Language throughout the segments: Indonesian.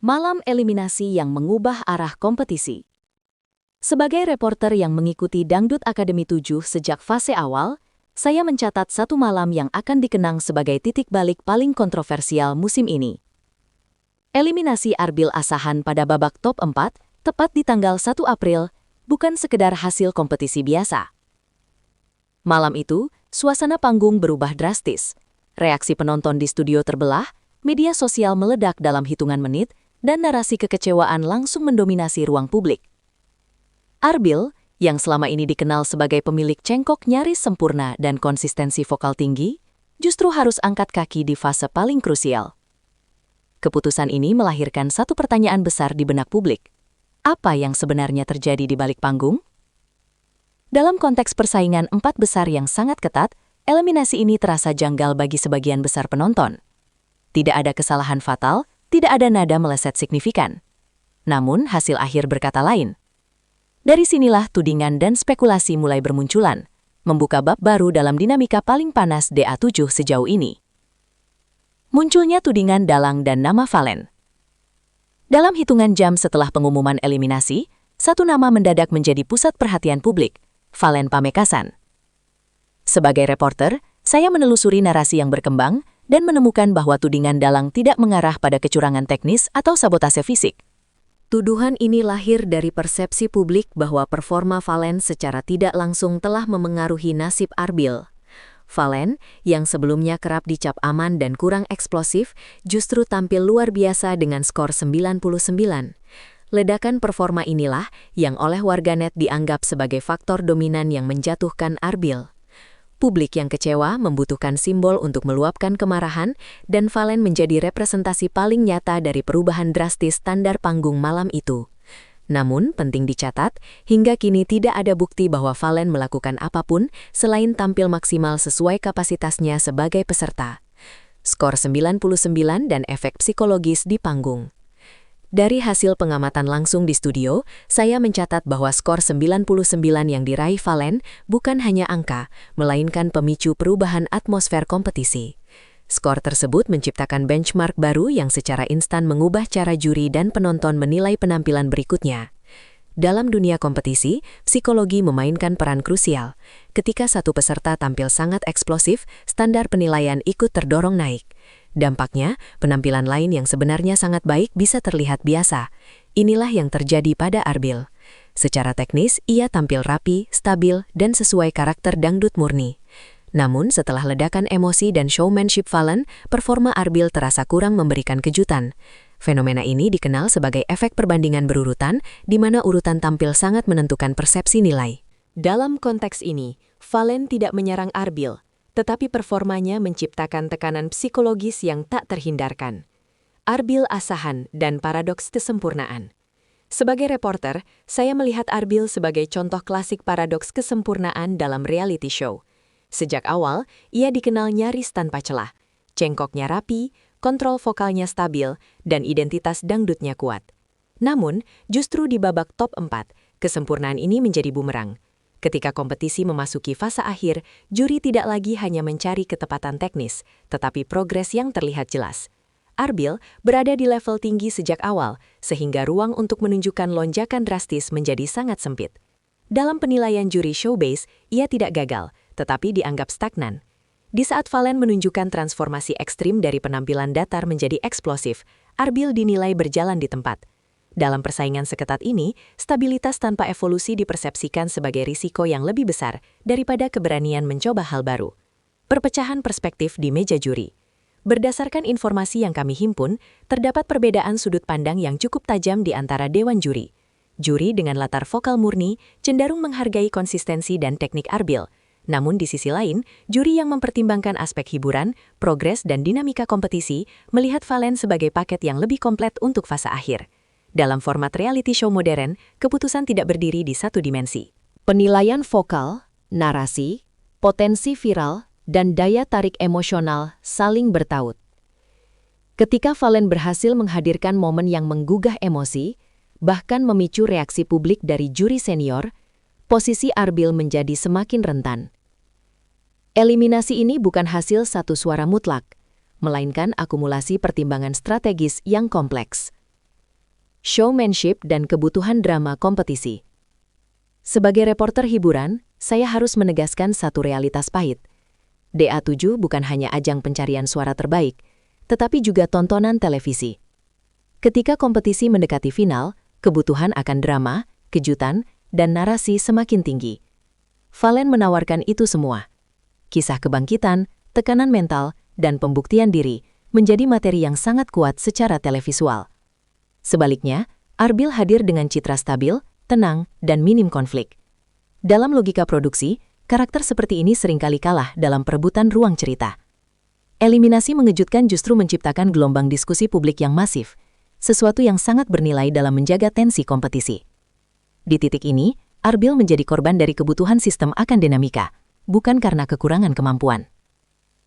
Malam eliminasi yang mengubah arah kompetisi. Sebagai reporter yang mengikuti Dangdut Akademi 7 sejak fase awal, saya mencatat satu malam yang akan dikenang sebagai titik balik paling kontroversial musim ini. Eliminasi Arbil Asahan pada babak top 4, tepat di tanggal 1 April, bukan sekedar hasil kompetisi biasa. Malam itu, suasana panggung berubah drastis. Reaksi penonton di studio terbelah, media sosial meledak dalam hitungan menit, dan narasi kekecewaan langsung mendominasi ruang publik. Arbil, yang selama ini dikenal sebagai pemilik cengkok nyaris sempurna dan konsistensi vokal tinggi, justru harus angkat kaki di fase paling krusial. Keputusan ini melahirkan satu pertanyaan besar di benak publik. Apa yang sebenarnya terjadi di balik panggung? Dalam konteks persaingan 4 besar yang sangat ketat, eliminasi ini terasa janggal bagi sebagian besar penonton. Tidak ada kesalahan fatal, tidak ada nada meleset signifikan. Namun, hasil akhir berkata lain. Dari sinilah tudingan dan spekulasi mulai bermunculan, membuka bab baru dalam dinamika paling panas DA7 sejauh ini. Munculnya tudingan dalang dan nama Valen. Dalam hitungan jam setelah pengumuman eliminasi, satu nama mendadak menjadi pusat perhatian publik, Valen Pamekasan. Sebagai reporter, saya menelusuri narasi yang berkembang dan menemukan bahwa tudingan dalang tidak mengarah pada kecurangan teknis atau sabotase fisik. Tuduhan ini lahir dari persepsi publik bahwa performa Valen secara tidak langsung telah memengaruhi nasib Arbil. Valen, yang sebelumnya kerap dicap aman dan kurang eksplosif, justru tampil luar biasa dengan skor 99. Ledakan performa inilah yang oleh warganet dianggap sebagai faktor dominan yang menjatuhkan Arbil. Publik yang kecewa membutuhkan simbol untuk meluapkan kemarahan, dan Valen menjadi representasi paling nyata dari perubahan drastis standar panggung malam itu. Namun, penting dicatat, hingga kini tidak ada bukti bahwa Valen melakukan apapun selain tampil maksimal sesuai kapasitasnya sebagai peserta. Skor 99 dan efek psikologis di panggung. Dari hasil pengamatan langsung di studio, saya mencatat bahwa skor 99 yang diraih Valen bukan hanya angka, melainkan pemicu perubahan atmosfer kompetisi. Skor tersebut menciptakan benchmark baru yang secara instan mengubah cara juri dan penonton menilai penampilan berikutnya. Dalam dunia kompetisi, psikologi memainkan peran krusial. Ketika satu peserta tampil sangat eksplosif, standar penilaian ikut terdorong naik. Dampaknya, penampilan lain yang sebenarnya sangat baik bisa terlihat biasa. Inilah yang terjadi pada Arbil. Secara teknis, ia tampil rapi, stabil, dan sesuai karakter dangdut murni. Namun, setelah ledakan emosi dan showmanship Valen, performa Arbil terasa kurang memberikan kejutan. Fenomena ini dikenal sebagai efek perbandingan berurutan, di mana urutan tampil sangat menentukan persepsi nilai. Dalam konteks ini, Valen tidak menyerang Arbil, tetapi performanya menciptakan tekanan psikologis yang tak terhindarkan. Arbil Asahan dan paradoks kesempurnaan. Sebagai reporter, saya melihat Arbil sebagai contoh klasik paradoks kesempurnaan dalam reality show. Sejak awal, ia dikenal nyaris tanpa celah. Cengkoknya rapi, kontrol vokalnya stabil, dan identitas dangdutnya kuat. Namun, justru di babak top 4, kesempurnaan ini menjadi bumerang. Ketika kompetisi memasuki fase akhir, juri tidak lagi hanya mencari ketepatan teknis, tetapi progres yang terlihat jelas. Arbil berada di level tinggi sejak awal, sehingga ruang untuk menunjukkan lonjakan drastis menjadi sangat sempit. Dalam penilaian juri showbiz, ia tidak gagal, tetapi dianggap stagnan. Di saat Valen menunjukkan transformasi ekstrim dari penampilan datar menjadi eksplosif, Arbil dinilai berjalan di tempat. Dalam persaingan seketat ini, stabilitas tanpa evolusi dipersepsikan sebagai risiko yang lebih besar daripada keberanian mencoba hal baru. Perpecahan perspektif di meja juri. Berdasarkan informasi yang kami himpun, terdapat perbedaan sudut pandang yang cukup tajam di antara dewan juri. Juri dengan latar vokal murni cenderung menghargai konsistensi dan teknik Arbil. Namun di sisi lain, juri yang mempertimbangkan aspek hiburan, progres dan dinamika kompetisi melihat Valen sebagai paket yang lebih komplit untuk fase akhir. Dalam format reality show modern, keputusan tidak berdiri di satu dimensi. Penilaian vokal, narasi, potensi viral, dan daya tarik emosional saling bertaut. Ketika Valen berhasil menghadirkan momen yang menggugah emosi, bahkan memicu reaksi publik dari juri senior, posisi Arbil menjadi semakin rentan. Eliminasi ini bukan hasil satu suara mutlak, melainkan akumulasi pertimbangan strategis yang kompleks. showmanship dan kebutuhan drama kompetisi. Sebagai reporter hiburan, saya harus menegaskan satu realitas pahit. DA7 bukan hanya ajang pencarian suara terbaik, tetapi juga tontonan televisi. Ketika kompetisi mendekati final, kebutuhan akan drama, kejutan, dan narasi semakin tinggi. Valen menawarkan itu semua. Kisah kebangkitan, tekanan mental, dan pembuktian diri menjadi materi yang sangat kuat secara televisual. Sebaliknya, Arbil hadir dengan citra stabil, tenang, dan minim konflik. Dalam logika produksi, karakter seperti ini seringkali kalah dalam perebutan ruang cerita. Eliminasi mengejutkan justru menciptakan gelombang diskusi publik yang masif, sesuatu yang sangat bernilai dalam menjaga tensi kompetisi. Di titik ini, Arbil menjadi korban dari kebutuhan sistem akan dinamika, bukan karena kekurangan kemampuan.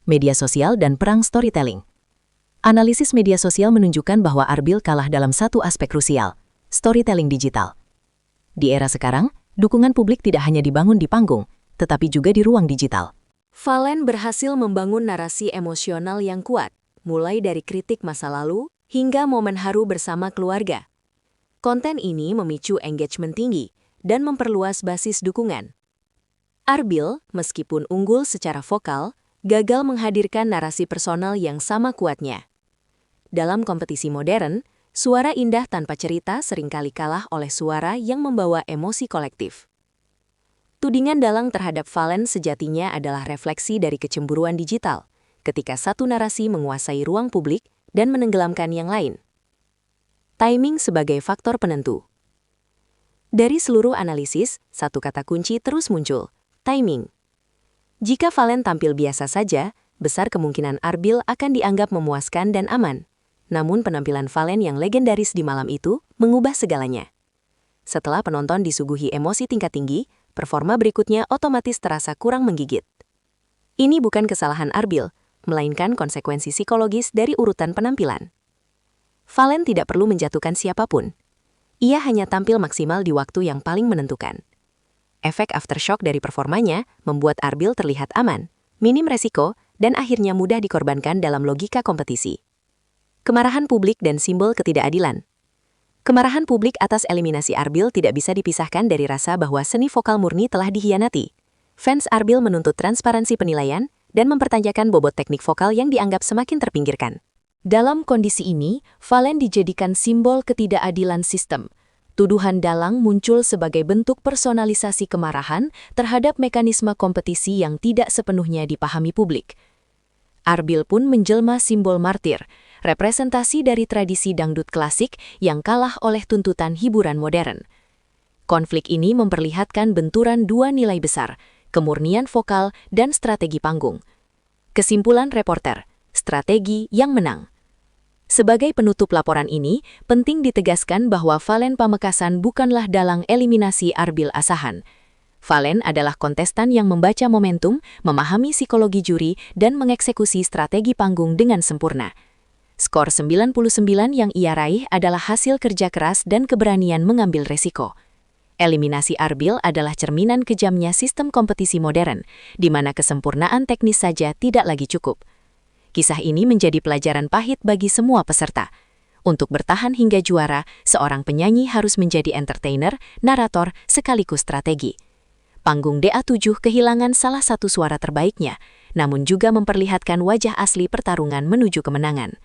Media sosial dan perang storytelling. Analisis media sosial menunjukkan bahwa Arbil kalah dalam satu aspek krusial, storytelling digital. Di era sekarang, dukungan publik tidak hanya dibangun di panggung, tetapi juga di ruang digital. Valen berhasil membangun narasi emosional yang kuat, mulai dari kritik masa lalu hingga momen haru bersama keluarga. Konten ini memicu engagement tinggi dan memperluas basis dukungan. Arbil, meskipun unggul secara vokal, gagal menghadirkan narasi personal yang sama kuatnya. Dalam kompetisi modern, suara indah tanpa cerita seringkali kalah oleh suara yang membawa emosi kolektif. Tudingan dalang terhadap Valen sejatinya adalah refleksi dari kecemburuan digital, ketika satu narasi menguasai ruang publik dan menenggelamkan yang lain. Timing sebagai faktor penentu. Dari seluruh analisis, satu kata kunci terus muncul, timing. Jika Valen tampil biasa saja, besar kemungkinan Arbil akan dianggap memuaskan dan aman. Namun penampilan Valen yang legendaris di malam itu mengubah segalanya. Setelah penonton disuguhi emosi tingkat tinggi, performa berikutnya otomatis terasa kurang menggigit. Ini bukan kesalahan Arbil, melainkan konsekuensi psikologis dari urutan penampilan. Valen tidak perlu menjatuhkan siapapun. Ia hanya tampil maksimal di waktu yang paling menentukan. Efek aftershock dari performanya membuat Arbil terlihat aman, minim resiko, dan akhirnya mudah dikorbankan dalam logika kompetisi. Kemarahan publik dan simbol ketidakadilan. Kemarahan publik atas eliminasi Arbil tidak bisa dipisahkan dari rasa bahwa seni vokal murni telah dikhianati. Fans Arbil menuntut transparansi penilaian dan mempertanyakan bobot teknik vokal yang dianggap semakin terpinggirkan. Dalam kondisi ini, Valen dijadikan simbol ketidakadilan sistem. Tuduhan dalang muncul sebagai bentuk personalisasi kemarahan terhadap mekanisme kompetisi yang tidak sepenuhnya dipahami publik. Arbil pun menjelma simbol martir, representasi dari tradisi dangdut klasik yang kalah oleh tuntutan hiburan modern. Konflik ini memperlihatkan benturan dua nilai besar, kemurnian vokal dan strategi panggung. Kesimpulan reporter, strategi yang menang. Sebagai penutup laporan ini, penting ditegaskan bahwa Valen Pamekasan bukanlah dalang eliminasi Arbil Asahan. Valen adalah kontestan yang membaca momentum, memahami psikologi juri, dan mengeksekusi strategi panggung dengan sempurna. Skor 99 yang ia raih adalah hasil kerja keras dan keberanian mengambil resiko. Eliminasi Arbil adalah cerminan kejamnya sistem kompetisi modern, di mana kesempurnaan teknis saja tidak lagi cukup. Kisah ini menjadi pelajaran pahit bagi semua peserta. Untuk bertahan hingga juara, seorang penyanyi harus menjadi entertainer, narator, sekaligus strategi. Panggung DA7 kehilangan salah satu suara terbaiknya, namun juga memperlihatkan wajah asli pertarungan menuju kemenangan.